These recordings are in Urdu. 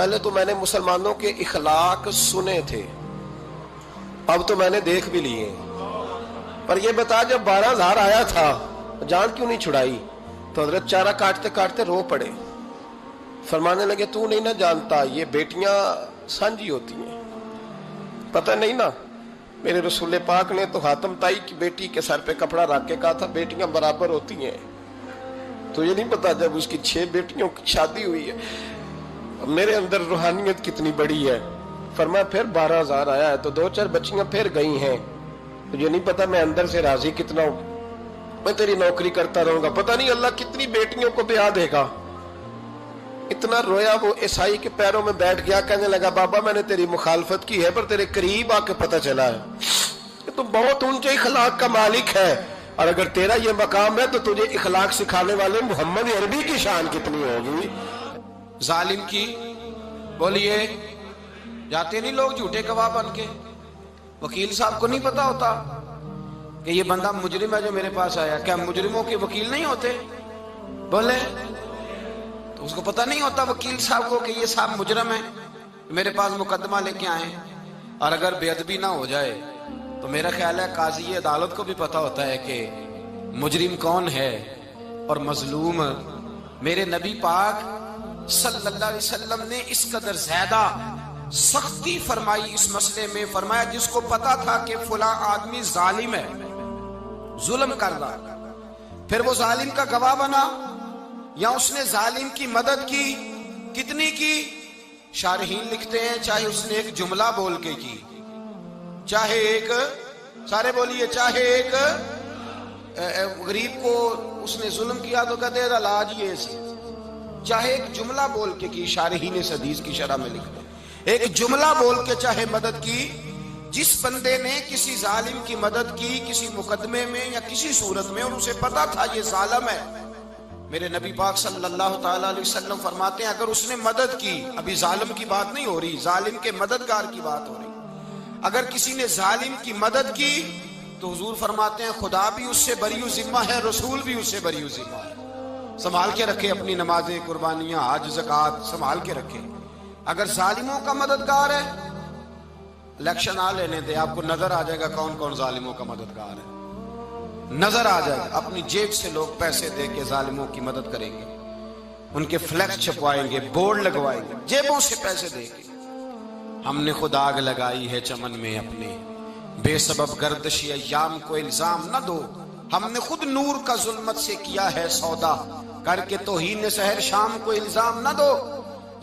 پہلے تو میں نے مسلمانوں کے اخلاق سنے تھے، اب تو میں نے دیکھ بھی لیے، پر یہ بتا جب 12,000 آیا تھا جان کیوں نہیں چھڑائی؟ تو حضرت چارہ کاٹتے کاٹتے رو پڑے، فرمانے لگے تو نہیں نہ جانتا یہ بیٹیاں سانجھی ہوتی ہیں، پتہ نہیں نا؟ میرے رسول پاک نے تو حاتم تائی کی بیٹی کے سر پہ کپڑا رکھ کے کہا تھا بیٹیاں برابر ہوتی ہیں، تو یہ نہیں پتا جب اس کی 6 بیٹیوں کی شادی ہوئی ہے میرے اندر روحانیت کتنی بڑی ہے۔ فرمایا پھر 12,000 آیا ہے تو 2-4 بچیاں پھر گئی ہیں، تجھے نہیں پتا میں اندر سے راضی کتنا ہوں، میں تیری نوکری کرتا رہوں گا، پتہ نہیں اللہ کتنی بیٹیوں کو بیاہ دے گا۔ اتنا رویا وہ عیسائی کے پیروں میں بیٹھ گیا، کہنے لگا بابا میں نے تیری مخالفت کی ہے پر تیرے قریب آ کے پتہ چلا ہے کہ تو بہت اونچے اخلاق کا مالک ہے، اور اگر تیرا یہ مقام ہے تو تجھے اخلاق سکھانے والے محمد عربی کی شان کتنی ہوگی۔ ظالم کی بولیے جاتے نہیں لوگ جھوٹے گواہ بن کے، وکیل صاحب کو نہیں پتا ہوتا کہ یہ بندہ مجرم ہے جو میرے پاس آیا، کیا مجرموں کے وکیل نہیں ہوتے؟ بولے تو اس کو پتہ نہیں ہوتا وکیل صاحب کو کہ یہ صاحب مجرم ہے، میرے پاس مقدمہ لے کے آئے، اور اگر بے ادبی نہ ہو جائے تو میرا خیال ہے قاضی عدالت کو بھی پتا ہوتا ہے کہ مجرم کون ہے اور مظلوم۔ میرے نبی پاک صلی اللہ علیہ وسلم نے اس قدر زیادہ سختی فرمائی اس مسئلے میں، فرمایا جس کو پتا تھا کہ فلاں آدمی ظالم ہے، ظلم کر رہا، پھر وہ ظالم کا گواہ بنا یا اس نے ظالم کی مدد کی، کتنی کی؟ شارحین لکھتے ہیں چاہے اس نے ایک جملہ بول کے کی، چاہے ایک، سارے بولیے، چاہے ایک غریب کو اس نے ظلم کیا تو کہتے ہیں علاج یہ سی، چاہے ایک جملہ بول کے کی، شارحین اس حدیث کی شرح میں لکھتے ہیں ایک جملہ بول کے چاہے مدد کی، جس بندے نے کسی ظالم کی مدد کی کسی مقدمے میں یا کسی صورت میں اور اسے پتا تھا یہ ظالم ہے، میرے نبی پاک صلی اللہ تعالی علیہ وسلم فرماتے ہیں اگر اس نے مدد کی، ابھی ظالم کی بات نہیں ہو رہی، ظالم کے مددگار کی بات ہو رہی، اگر کسی نے ظالم کی مدد کی تو حضور فرماتے ہیں خدا بھی اس سے بری و ذمہ ہے، رسول بھی اس سے بری و ذمہ ہے۔ سنبھال کے رکھے اپنی نمازیں، قربانیاں، حج، زکوٰۃ سنبھال کے رکھے۔ اگر ظالموں کا مددگار ہے، الیکشن آ لینے دے، آپ کو نظر آ جائے گا کون کون ظالموں کا مددگار ہے، نظر آ جائے گا۔ اپنی جیب سے لوگ پیسے دے کے ظالموں کی مدد کریں گے، ان کے فلیکس چھپوائیں گے، بورڈ لگوائیں گے، جیبوں سے پیسے دے کے۔ ہم نے خود آگ لگائی ہے چمن میں اپنے، بے سبب گردشی ایام کو الزام نہ دو، ہم نے خود نور کا ظلمت سے کیا ہے سودا، کر کے توہین سحر شام کو الزام نہ دو۔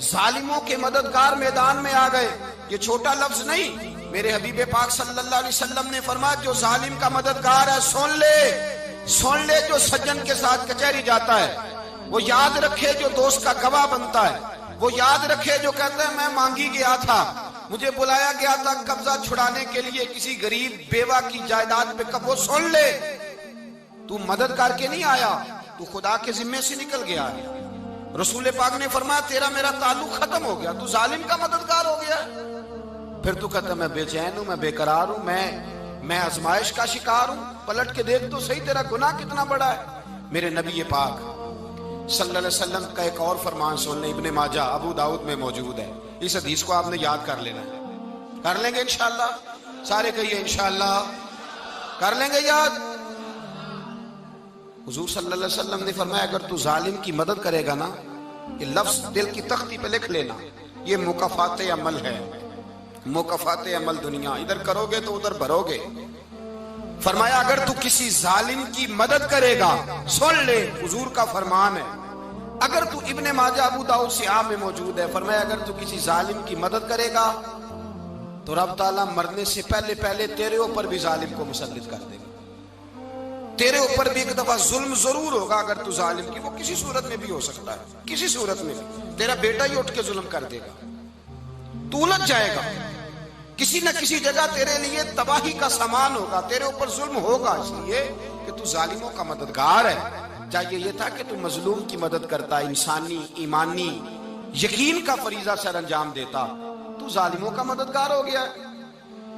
ظالموں کے مددگار میدان میں آ گئے، یہ چھوٹا لفظ نہیں، میرے حبیب پاک صلی اللہ علیہ وسلم نے فرمایا جو ظالم کا مددگار ہے سن لے جو سجن کے ساتھ کچہری جاتا ہے، وہ یاد رکھے جو دوست کا گواہ بنتا ہے، وہ یاد رکھے جو کہتا ہے میں مانگی گیا تھا، مجھے بلایا گیا تھا قبضہ چھڑانے کے لیے کسی غریب بیوہ کی جائیداد پہ، وہ سن لے تو مدد کر کے نہیں آیا، تو خدا کے ذمے سے نکل گیا ہے۔ رسول پاک نے فرمایا تیرا میرا تعلق ختم ہو گیا، تو ظالم کا مددگار ہو گیا، پھر تو کہتا میں بے چین ہوں، میں بے قرار ہوں، میں آزمائش کا شکار ہوں، پلٹ کے دیکھ تو صحیح تیرا گناہ کتنا بڑا ہے۔ میرے نبی پاک صلی اللہ علیہ وسلم کا ایک اور فرمان سن لیں، ابن ماجہ ابو داؤد میں موجود ہے، اس حدیث کو آپ نے یاد کر لینا ہے، کر لیں گے انشاءاللہ، سارے کہیے انشاءاللہ، کر لیں گے یاد۔ حضور صلی اللہ علیہ وسلم نے فرمایا اگر تو ظالم کی مدد کرے گا نا، یہ لفظ دل کی تختی پہ لکھ لینا، یہ مکافات عمل ہے، مکافات عمل دنیا، ادھر کرو گے تو ادھر بھرو گے۔ فرمایا اگر تو کسی ظالم کی مدد کرے گا، سن لے حضور کا فرمان ہے، اگر تو ابن ماجہ ابو داؤد سیاہ میں موجود ہے، فرمایا اگر تو کسی ظالم کی مدد کرے گا تو رب تعالیٰ مرنے سے پہلے تیرے اوپر بھی ظالم کو مسلط کر دے گا، تیرے اوپر بھی ایک دفعہ ظلم ضرور ہوگا اگر تو ظالم کی، وہ کسی صورت میں بھی ہو سکتا ہے، کسی صورت میں بھی تیرا بیٹا ہی اٹھ کے ظلم کر دے گا، تو الجھ جائے گا، کسی نہ کسی جگہ تیرے لیے تباہی کا سامان ہوگا، تیرے اوپر ظلم ہوگا، اس لیے کہ تو ظالموں کا مددگار ہے۔ چاہیے یہ تھا کہ تو مظلوم کی مدد کرتا، انسانی ایمانی یقین کا فریضہ سر انجام دیتا، تو ظالموں کا مددگار ہو گیا۔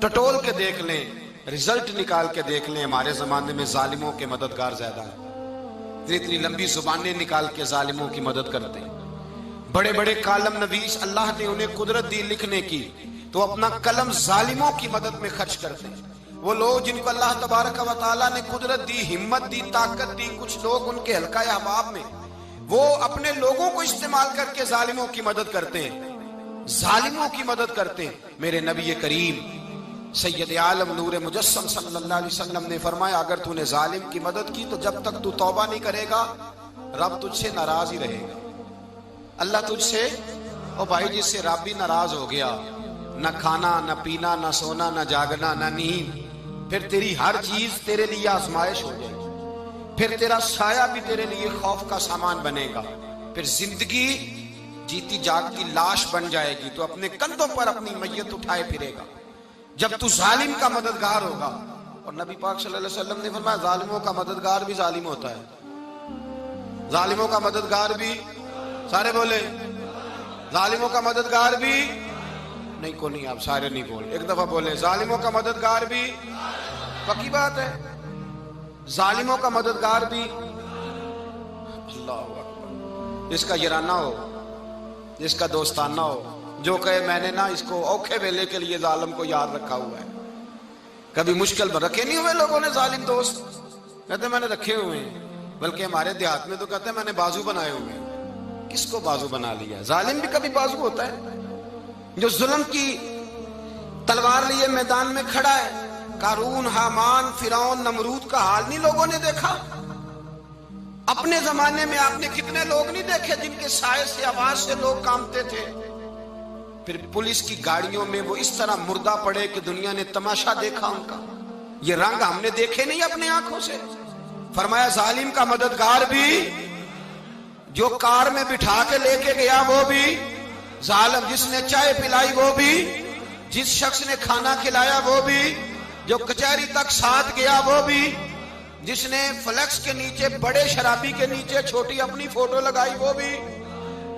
ٹٹول کے دیکھ لیں، رزلٹ نکال کے دیکھ لیں، ہمارے زمانے میں ظالموں کے مددگار زیادہ ہیں، اتنی لمبی زبانیں نکال کے ظالموں کی مدد کرتے ہیں، بڑے بڑے کالم نویس اللہ نے انہیں قدرت دی لکھنے کی، تو اپنا قلم ظالموں کی مدد میں خرچ کرتے ہیں۔ وہ لوگ جن کو اللہ تبارک و تعالیٰ نے قدرت دی، ہمت دی، طاقت دی، کچھ لوگ ان کے حلقہ احباب میں، وہ اپنے لوگوں کو استعمال کر کے ظالموں کی مدد کرتے ہیں، ظالموں کی مدد کرتے ہیں۔ میرے نبی کریم سید عالم نور مجسم صلی اللہ علیہ وسلم نے فرمایا، اگر تو نے ظالم کی مدد کی تو جب تک تو توبہ نہیں کرے گا رب تجھ سے ناراض ہی رہے گا۔ اللہ تجھ سے، او بھائی جس سے رب بھی ناراض ہو گیا، نہ کھانا نہ پینا نہ سونا نہ جاگنا نہ نیند، پھر تیری ہر چیز تیرے لیے آزمائش ہو جائے گی، پھر تیرا سایہ بھی تیرے لیے خوف کا سامان بنے گا، پھر زندگی جیتی جاگتی لاش بن جائے گی، تو اپنے کندھوں پر اپنی میت اٹھائے پھرے گا جب تو ظالم کا مددگار ہوگا۔ اور نبی پاک صلی اللہ علیہ وسلم نے فرمایا ظالموں کا مددگار بھی ظالم ہوتا ہے، ظالموں کا مددگار بھی، سارے بولے ظالموں کا مددگار بھی نہیں، کو نہیں، آپ سارے نہیں بولے، ایک دفعہ بولے ظالموں کا مددگار بھی، پکی بات ہے، ظالموں کا مددگار بھی۔ اللہ اکبر، جس کا یارانہ ہو، جس کا دوستانہ ہو، جو کہے میں نے نا اس کو اوکھے ویلے کے لیے ظالم کو یاد رکھا ہوا ہے۔ کبھی مشکل میں رکھے نہیں ہوئے لوگوں نے ظالم دوست، کہتے میں نے رکھے ہوئے ہیں، بلکہ ہمارے دیہات میں تو کہتے ہیں میں نے بازو بنائے ہوئے ہیں۔ کس کو بازو بنا لیا؟ ظالم بھی کبھی بازو ہوتا ہے، جو ظلم کی تلوار لیے میدان میں کھڑا ہے۔ قارون، حامان، فرعون، نمرود کا حال نہیں لوگوں نے دیکھا؟ اپنے زمانے میں آپ نے کتنے لوگ نہیں دیکھے جن کے سائے سے، آواز سے لوگ کانپتے تھے؟ پھر پولیس کی گاڑیوں میں وہ اس طرح مردہ پڑے کہ دنیا نے تماشا دیکھا ان کا۔ یہ رنگ ہم نے دیکھے نہیں اپنے آنکھوں سے۔ فرمایا ظالم کا مددگار بھی، جو کار میں بٹھا کے لے کے گیا وہ بھی ظالم، جس نے چائے پلائی وہ بھی، جس شخص نے کھانا کھلایا وہ بھی، جو کچہری تک ساتھ گیا وہ بھی، جس نے فلیکس کے نیچے، بڑے شرابی کے نیچے چھوٹی اپنی فوٹو لگائی وہ بھی،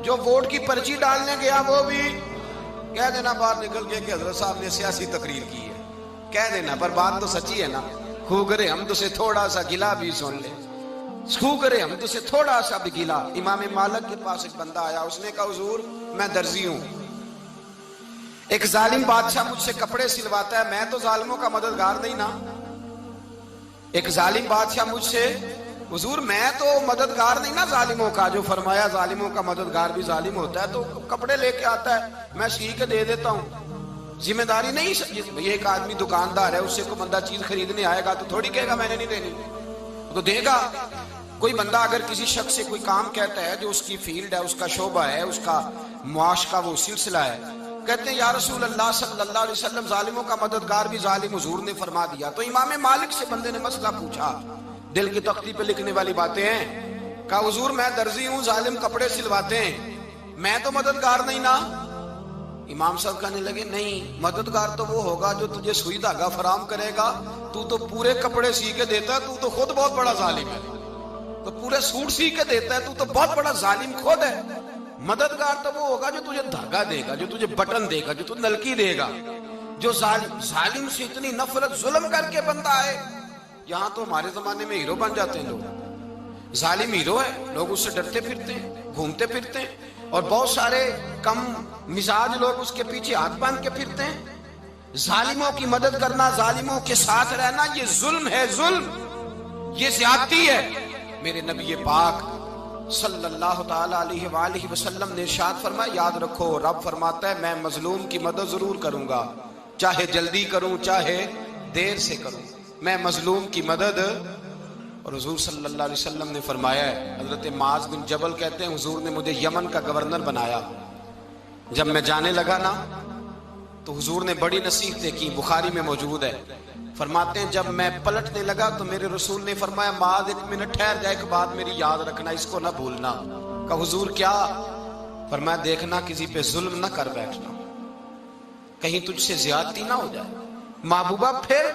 جو ووٹ کی پرچی ڈالنے گیا وہ بھی۔ کہہ دینا باہر نکل کے کہ حضرت صاحب نے سیاسی تقریر کی ہے، کہہ دینا، پر بات تو سچی ہے نا۔ خوگرے حمد سے تھوڑا سا گلا بھی سن لے، خوگرے حمد سے تھوڑا سا بھی گلا۔ امام مالک کے پاس ایک بندہ آیا، اس نے کہا حضور میں درزی ہوں، ایک ظالم بادشاہ مجھ سے کپڑے سلواتا ہے، میں تو ظالموں کا مددگار نہیں نا۔ ایک ظالم بادشاہ مجھ سے، حضور میں تو مددگار نہیں نا ظالموں کا، جو فرمایا ظالموں کا مددگار بھی ظالم ہوتا ہے، تو کپڑے لے کے آتا ہے میں سی کے دے دیتا ہوں، ذمہ داری نہیں۔ یہ ایک آدمی دکاندار ہے، اس سے کوئی بندہ چیز خریدنے آئے گا تو تھوڑی کہے گا میں نے نہیں دینی، تو دے گا۔ کوئی بندہ اگر کسی شخص سے کوئی کام کہتا ہے جو اس کی فیلڈ ہے، اس کا شعبہ ہے، اس کا معاش کا وہ سلسلہ ہے، کہتے ہیں یا رسول اللہ صلی اللہ علیہ وسلم ظالموں کا مددگار بھی ظالم، حضور نے فرما دیا۔ تو امام مالک سے بندے نے مسئلہ پوچھا، دل کی تختی پہ لکھنے والی باتیں ہیں، کہا حضور میں درزی ہوں، ظالم کپڑے سلواتے ہیں، میں تو مددگار نہیں نا۔ امام صاحب کہنے لگے نہیں، مددگار تو وہ ہوگا جو تجھے سوئی دھاگا فراہم کرے گا، تو پورے کپڑے سی کے دیتا ہے، تو خود بہت بڑا ظالم ہے، تو پورے سوٹ سی کے دیتا ہے، تو بہت بڑا ظالم خود ہے۔ مددگار تو وہ ہوگا جو تجھے دھاگا دے گا، جو تجھے بٹن دے گا، جو تجھے نلکی دے گا، جو ظالم سے اتنی نفرت ظلم کر کے بندہ ہے۔ یہاں تو ہمارے زمانے میں ہیرو بن جاتے ہیں لوگ، ظالم ہیرو ہے، لوگ اس سے ڈرتے پھرتے ہیں، گھومتے پھرتے ہیں، اور بہت سارے کم مزاج لوگ اس کے پیچھے ہاتھ باندھ کے پھرتے ہیں۔ ظالموں کی مدد کرنا، ظالموں کے ساتھ رہنا، یہ ظلم ہے، ظلم، یہ زیادتی ہے۔ میرے نبی پاک صلی اللہ تعالی علیہ وآلہ وسلم نے ارشاد فرمایا، یاد رکھو رب فرماتا ہے میں مظلوم کی مدد ضرور کروں گا، چاہے جلدی کروں چاہے دیر سے کروں، میں مظلوم کی مدد۔ اور حضور صلی اللہ علیہ وسلم نے فرمایا ہے، حضرت معاذ بن جبل کہتے ہیں حضور نے مجھے یمن کا گورنر بنایا، جب میں جانے لگا نا تو حضور نے بڑی نصیحتیں کی، بخاری میں موجود ہے، فرماتے ہیں جب میں پلٹنے لگا تو میرے رسول نے فرمایا معاذ ایک منٹ ٹھہر جا، ایک بات میری یاد رکھنا، اس کو نہ بھولنا۔ کہا حضور کیا؟ فرمایا دیکھنا کسی پہ ظلم نہ کر بیٹھنا، کہیں تجھ سے زیادتی نہ ہو جائے۔ محبوبہ پھر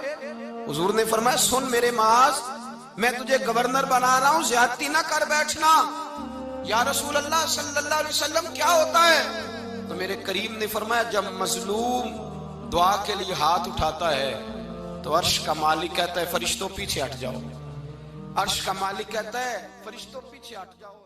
حضور نے فرمایا سن میرے معاذ، میں تجھے گورنر بنا رہا ہوں، زیادتی نہ کر بیٹھنا۔ یا رسول اللہ صلی اللہ علیہ وسلم کیا ہوتا ہے؟ تو میرے کریم نے فرمایا جب مظلوم دعا کے لیے ہاتھ اٹھاتا ہے تو عرش کا مالک کہتا ہے فرشتوں پیچھے ہٹ جاؤ، عرش کا مالک کہتا ہے فرشتوں پیچھے ہٹ جاؤ۔